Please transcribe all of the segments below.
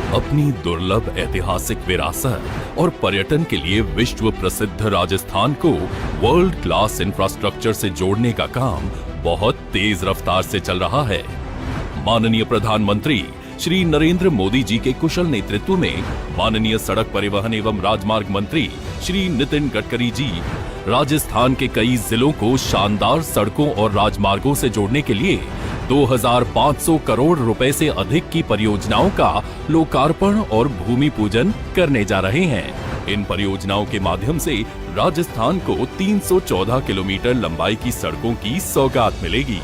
अपनी दुर्लभ ऐतिहासिक विरासत और पर्यटन के लिए विश्व प्रसिद्ध राजस्थान को वर्ल्ड क्लास इंफ्रास्ट्रक्चर से जोड़ने का काम बहुत तेज रफ्तार से चल रहा है। माननीय प्रधानमंत्री श्री नरेंद्र मोदी जी के कुशल नेतृत्व में माननीय सड़क परिवहन एवं राजमार्ग मंत्री श्री नितिन गडकरी जी राजस्थान के कई जिलों को शानदार सड़कों और राजमार्गों से जोड़ने के लिए 2500 करोड़ रुपए से अधिक की परियोजनाओं का लोकार्पण और भूमि पूजन करने जा रहे हैं। इन परियोजनाओं के माध्यम से राजस्थान को 314 किलोमीटर लंबाई की सड़कों की सौगात मिलेगी।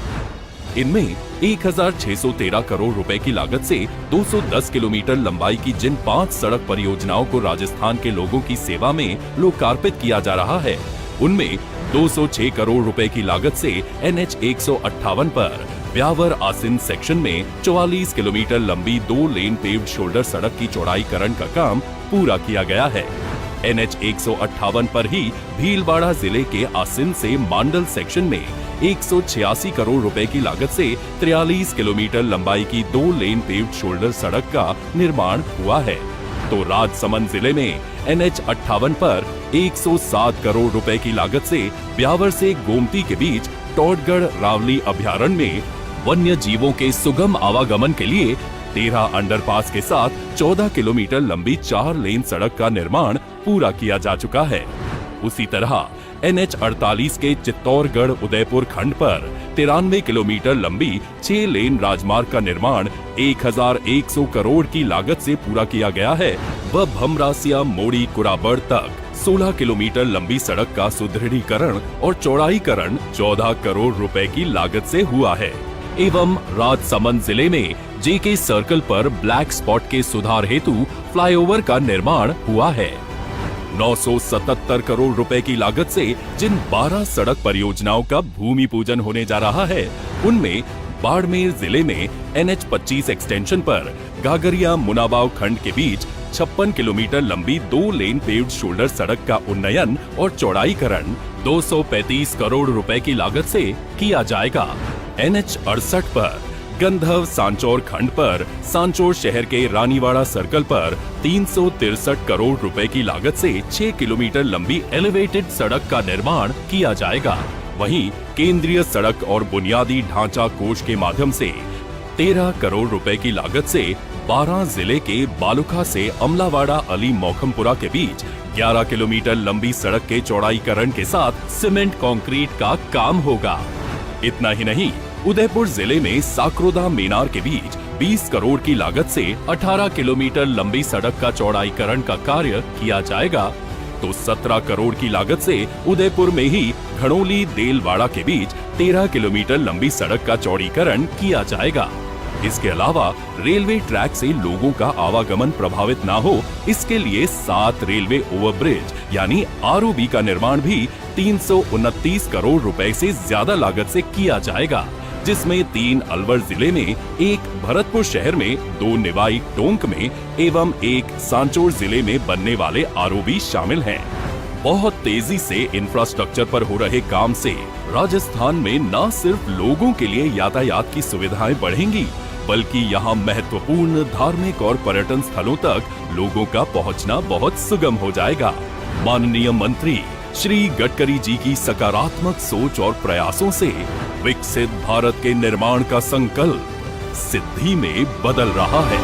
इनमें 1613 करोड़ रुपए की लागत से 210 किलोमीटर लंबाई की जिन 5 सड़क परियोजनाओं को राजस्थान के लोगों की सेवा में लोकार्पित किया जा रहा है, उनमें 206 करोड़ रुपए की लागत से NH 158 पर ब्यावर आसिन सेक्शन में 44 किलोमीटर लंबी 2 लेन पेव्ड शोल्डर सड़क की चौड़ाईकरण का काम पूरा किया गया है। NH 158 पर ही भीलवाड़ा जिले के आसिन से मांडल सेक्शन में 186 करोड़ रुपए की लागत से 43 किलोमीटर लंबाई की 2 लेन पेव्ड शोल्डर सड़क का निर्माण हुआ है। तो राजसमंद जिले में NH 58 पर 107 करोड़ रुपए की लागत से ब्यावर से गोमती के बीच टोटगढ़ रावली अभयारण्य में वन्य जीवों के सुगम आवागमन के लिए 13 अंडरपास के साथ 14 किलोमीटर लंबी 4 लेन सड़क का निर्माण पूरा किया जा चुका है। उसी तरह NH 48 के चित्तौड़गढ़ उदयपुर खंड पर 93 किलोमीटर लंबी 6 लेन राजमार्ग का निर्माण 1100 करोड़ की लागत से पूरा किया गया है। व भमरासिया मोड़ी कुराबड़ तक 16 किलोमीटर लंबी सड़क का सुदृढ़ीकरण और चौड़ाईकरण 14 करोड़ रुपए की लागत से हुआ है। एवं राजसमंद जिले में JK सर्कल पर ब्लैक स्पॉट के सुधार हेतु फ्लाईओवर का निर्माण हुआ है। 977 करोड़ रुपए की लागत से जिन 12 सड़क परियोजनाओं का भूमि पूजन होने जा रहा है, उनमें बाड़मेर जिले में NH 25 एक्सटेंशन पर गागरिया मुनाबाव खंड के बीच 56 किलोमीटर लंबी 2 लेन पेव्ड शोल्डर सड़क का उन्नयन और चौड़ाईकरण 235 करोड़ रुपए की लागत से किया जाएगा। NH 68 पर गंधव सांचौर खंड पर सांचौर शहर के रानीवाड़ा सर्कल पर 363 करोड़ रुपए की लागत से 6 किलोमीटर लंबी एलिवेटेड सड़क का निर्माण किया जाएगा। वहीं केंद्रीय सड़क और बुनियादी ढांचा कोष के माध्यम से 13 करोड़ रुपए की लागत से 12 जिले के बालुखा से अमलावाड़ा अली मौखमपुरा के बीच 11 किलोमीटर लंबी सड़क के चौड़ाईकरण के साथ सीमेंट कंक्रीट का काम होगा। इतना ही नहीं, उदयपुर जिले में साकरोदा मेनार के बीच 20 करोड़ की लागत से 18 किलोमीटर लंबी सड़क का चौड़ाईकरण का कार्य किया जाएगा। तो 17 करोड़ की लागत से उदयपुर में ही घड़ोली देलवाड़ा के बीच 13 किलोमीटर लंबी सड़क का चौड़ीकरण किया जाएगा। इसके अलावा रेलवे ट्रैक से लोगों का आवागमन प्रभावित ना हो, इसके लिए 7 रेलवे ओवरब्रिज यानी ROB का निर्माण भी 329 करोड़ रुपए से ज्यादा लागत से किया जाएगा, जिसमें 3 अलवर जिले में, 1 भरतपुर शहर में, 2 निवाई टोंक में एवं 1 सांचौर जिले में बनने वाले ROB शामिल हैं। बहुत तेजी से इंफ्रास्ट्रक्चर पर हो रहे काम से राजस्थान में न सिर्फ लोगों के लिए यातायात की सुविधाएं बढ़ेंगी, बल्कि यहाँ महत्वपूर्ण धार्मिक और पर्यटन स्थलों तक लोगों का पहुँचना बहुत सुगम हो जाएगा। माननीय मंत्री श्री गडकरी जी की सकारात्मक सोच और प्रयासों से विकसित भारत के निर्माण का संकल्प सिद्धि में बदल रहा है।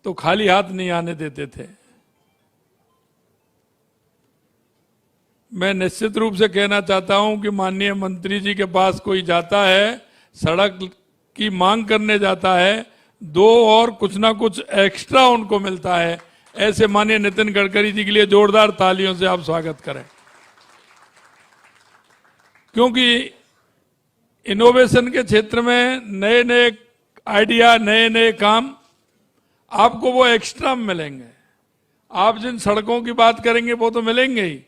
तो खाली हाथ नहीं आने देते थे। मैं निश्चित रूप से कहना चाहता हूं कि माननीय मंत्री जी के पास कोई जाता है, सड़क की मांग करने जाता है, 2 और कुछ ना कुछ एक्स्ट्रा उनको मिलता है। ऐसे माननीय नितिन गडकरी जी के लिए जोरदार तालियों से आप स्वागत करें, क्योंकि इनोवेशन के क्षेत्र में नए नए आइडिया, नए नए काम आपको वो एक्स्ट्रा मिलेंगे। आप जिन सड़कों की बात करेंगे वो तो मिलेंगे ही,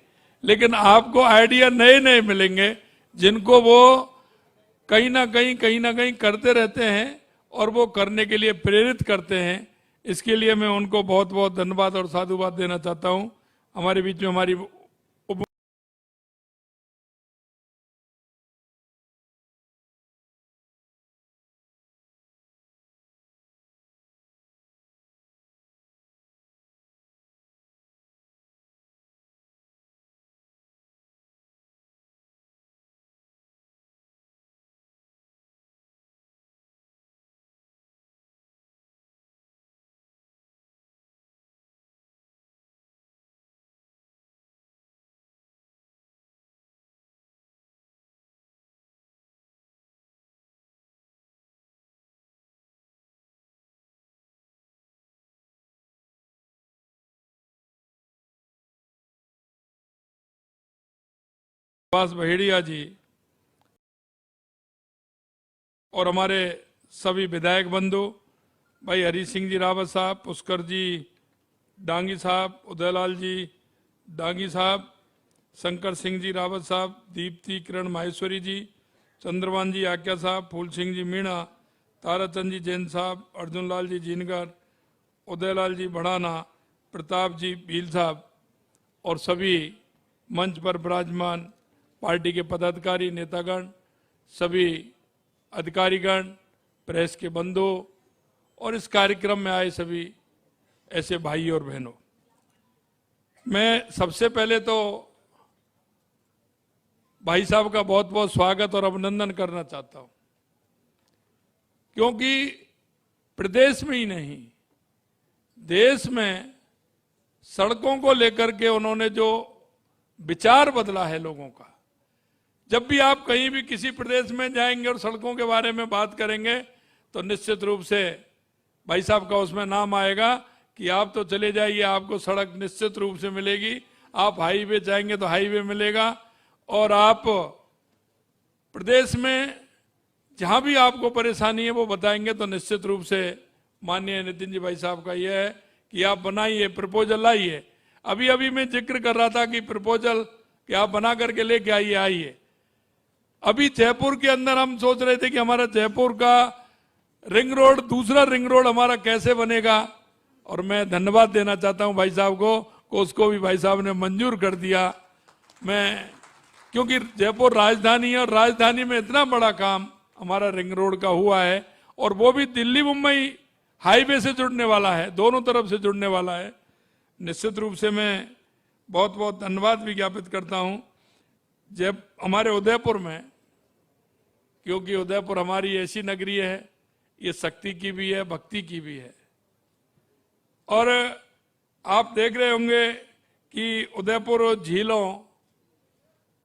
लेकिन आपको आइडिया नए नए मिलेंगे जिनको वो कहीं ना कहीं करते रहते हैं और वो करने के लिए प्रेरित करते हैं। इसके लिए मैं उनको बहुत बहुत धन्यवाद और साधुवाद देना चाहता हूं। हमारे बीच में हमारी सुभाष बहेड़िया जी और हमारे सभी विधायक बंधु भाई हरी सिंह जी रावत साहब, पुष्कर जी डांगी साहब, उदयलाल जी डांगी साहब, शंकर सिंह जी रावत साहब, दीप्ति किरण माहेश्वरी जी, चंद्रभान जी आक्या साहब, फूल सिंह जी मीणा, ताराचंद जी जैन साहब, अर्जुन लाल जी जीनगर, उदयलाल जी बढ़ाना, प्रताप जी भील साहब और सभी मंच पर विराजमान पार्टी के पदाधिकारी नेतागण, सभी अधिकारीगण, प्रेस के बंधु और इस कार्यक्रम में आए सभी ऐसे भाई और बहनों, मैं सबसे पहले तो भाई साहब का बहुत बहुत स्वागत और अभिनंदन करना चाहता हूं, क्योंकि प्रदेश में ही नहीं देश में सड़कों को लेकर के उन्होंने जो विचार बदला है लोगों का। जब भी आप कहीं भी किसी प्रदेश में जाएंगे और सड़कों के बारे में बात करेंगे तो निश्चित रूप से भाई साहब का उसमें नाम आएगा कि आप तो चले जाइए, आपको सड़क निश्चित रूप से मिलेगी। आप हाईवे जाएंगे तो हाईवे मिलेगा, और आप प्रदेश में जहां भी आपको परेशानी है वो बताएंगे तो निश्चित रूप से माननीय नितिन जी भाई साहब का यह है कि आप बनाइए, प्रपोजल लाइए। अभी अभी मैं जिक्र कर रहा था कि प्रपोजल कि आप बना करके लेके आइए। अभी जयपुर के अंदर हम सोच रहे थे कि हमारा जयपुर का रिंग रोड, दूसरा रिंग रोड हमारा कैसे बनेगा, और मैं धन्यवाद देना चाहता हूं भाई साहब को, उसको भी भाई साहब ने मंजूर कर दिया। क्योंकि जयपुर राजधानी है और राजधानी में इतना बड़ा काम हमारा रिंग रोड का हुआ है, और वो भी दिल्ली मुंबई हाईवे से जुड़ने वाला है, दोनों तरफ से जुड़ने वाला है। निश्चित रूप से मैं बहुत बहुत धन्यवाद भी ज्ञापित करता हूं जब हमारे उदयपुर में, क्योंकि उदयपुर हमारी ऐसी नगरी है, ये शक्ति की भी है, भक्ति की भी है। और आप देख रहे होंगे कि उदयपुर झीलों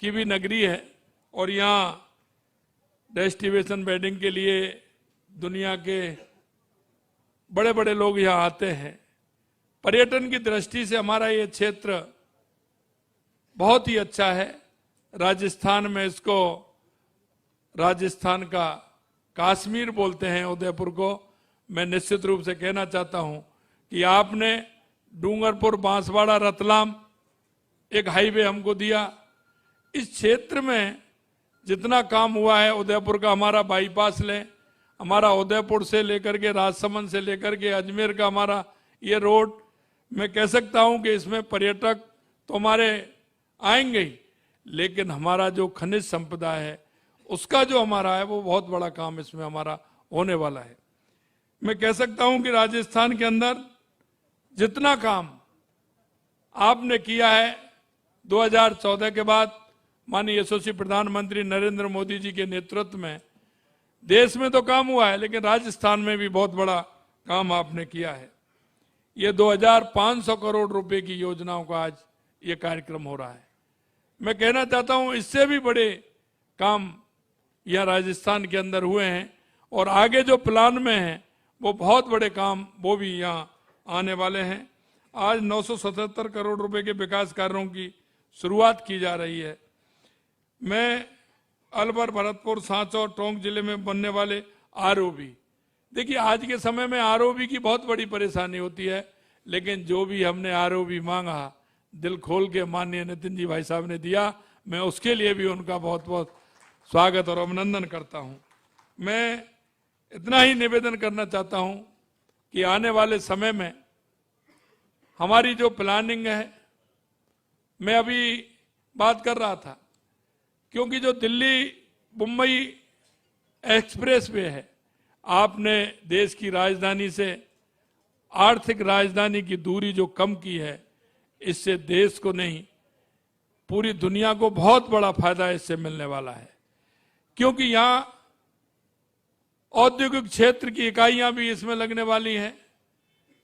की भी नगरी है, और यहाँ डेस्टिनेशन वेडिंग के लिए दुनिया के बड़े बड़े लोग यहाँ आते हैं। पर्यटन की दृष्टि से हमारा ये क्षेत्र बहुत ही अच्छा है। राजस्थान में इसको, राजस्थान का कश्मीर बोलते हैं उदयपुर को। मैं निश्चित रूप से कहना चाहता हूं कि आपने डूंगरपुर, बांसवाड़ा, रतलाम एक हाईवे हमको दिया। इस क्षेत्र में जितना काम हुआ है, उदयपुर का हमारा बाईपास लें, हमारा उदयपुर से लेकर के राजसमंद से लेकर के अजमेर का हमारा ये रोड, मैं कह सकता हूं कि इसमें पर्यटक तो हमारे आएंगे ही, लेकिन हमारा जो खनिज संपदा है उसका जो हमारा है वो बहुत बड़ा काम इसमें हमारा होने वाला है। मैं कह सकता हूं कि राजस्थान के अंदर जितना काम आपने किया है 2014 के बाद माननीय यशस्वी प्रधानमंत्री नरेंद्र मोदी जी के नेतृत्व में, देश में तो काम हुआ है लेकिन राजस्थान में भी बहुत बड़ा काम आपने किया है। ये 2500 करोड़ रुपए की योजनाओं का आज ये कार्यक्रम हो रहा है। मैं कहना चाहता हूं इससे भी बड़े काम यह राजस्थान के अंदर हुए हैं, और आगे जो प्लान में है वो बहुत बड़े काम वो भी यहाँ आने वाले हैं। आज 977 करोड़ रुपए के विकास कार्यों की शुरुआत की जा रही है। मैं अलवर, भरतपुर, सांचौर, टोंक जिले में बनने वाले आरओबी, देखिए आज के समय में आरओबी की बहुत बड़ी परेशानी होती है, लेकिन जो भी हमने आरओबी मांगा दिल खोल के माननीय नितिन जी भाई साहब ने दिया, मैं उसके लिए भी उनका बहुत बहुत स्वागत और अभिनंदन करता हूं। मैं इतना ही निवेदन करना चाहता हूं कि आने वाले समय में हमारी जो प्लानिंग है, मैं अभी बात कर रहा था, क्योंकि जो दिल्ली मुंबई एक्सप्रेस वे है, आपने देश की राजधानी से आर्थिक राजधानी की दूरी जो कम की है, इससे देश को नहीं पूरी दुनिया को बहुत बड़ा फायदा इससे मिलने वाला है। क्योंकि यहां औद्योगिक क्षेत्र की इकाइयां भी इसमें लगने वाली हैं,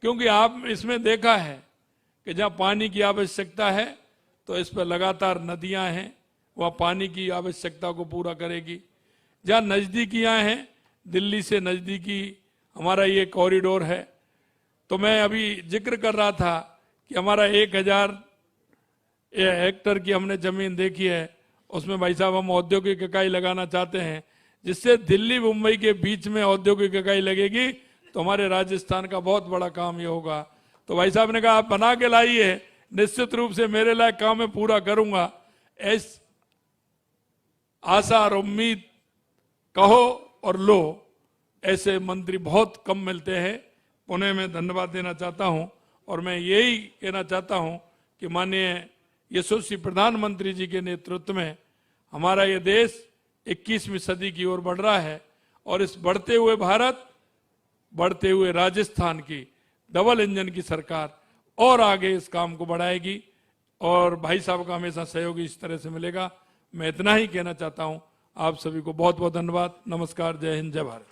क्योंकि आप इसमें देखा है कि जहां पानी की आवश्यकता है तो इस पर लगातार नदियां हैं, वह पानी की आवश्यकता को पूरा करेगी। जहां नजदीकियां हैं, दिल्ली से नजदीकी हमारा ये कॉरिडोर है, तो मैं अभी जिक्र कर रहा था कि हमारा 1000 हेक्टेयर की हमने जमीन देखी है, उसमें भाई साहब हम औद्योगिक इकाई लगाना चाहते हैं, जिससे दिल्ली मुंबई के बीच में औद्योगिक इकाई लगेगी तो हमारे राजस्थान का बहुत बड़ा काम ये होगा। तो भाई साहब ने कहा आप बना के लाइए, निश्चित रूप से मेरे लायक काम मैं पूरा करूंगा। ऐस आशा और उम्मीद कहो और लो, ऐसे मंत्री बहुत कम मिलते हैं। पुणे में धन्यवाद देना चाहता हूं और मैं यही कहना चाहता हूं कि माननीय यशस्वी प्रधानमंत्री जी के नेतृत्व में हमारा ये देश 21वीं सदी की ओर बढ़ रहा है और इस बढ़ते हुए भारत, बढ़ते हुए राजस्थान की डबल इंजन की सरकार और आगे इस काम को बढ़ाएगी और भाई साहब का हमेशा सहयोग इस तरह से मिलेगा। मैं इतना ही कहना चाहता हूं। आप सभी को बहुत बहुत धन्यवाद। नमस्कार, जय हिंद, जय भारत।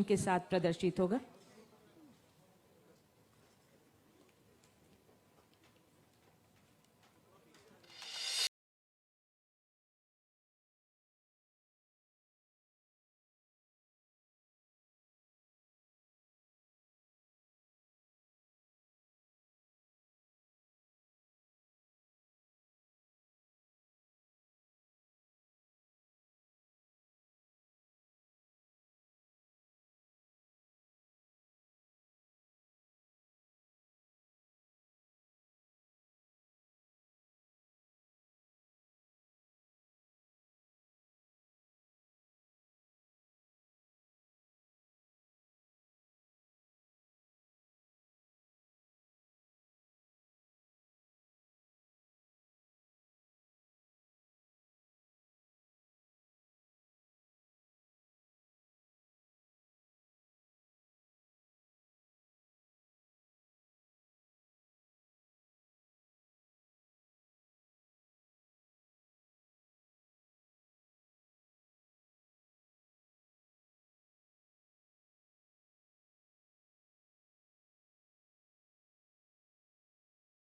के साथ प्रदर्शित होगा।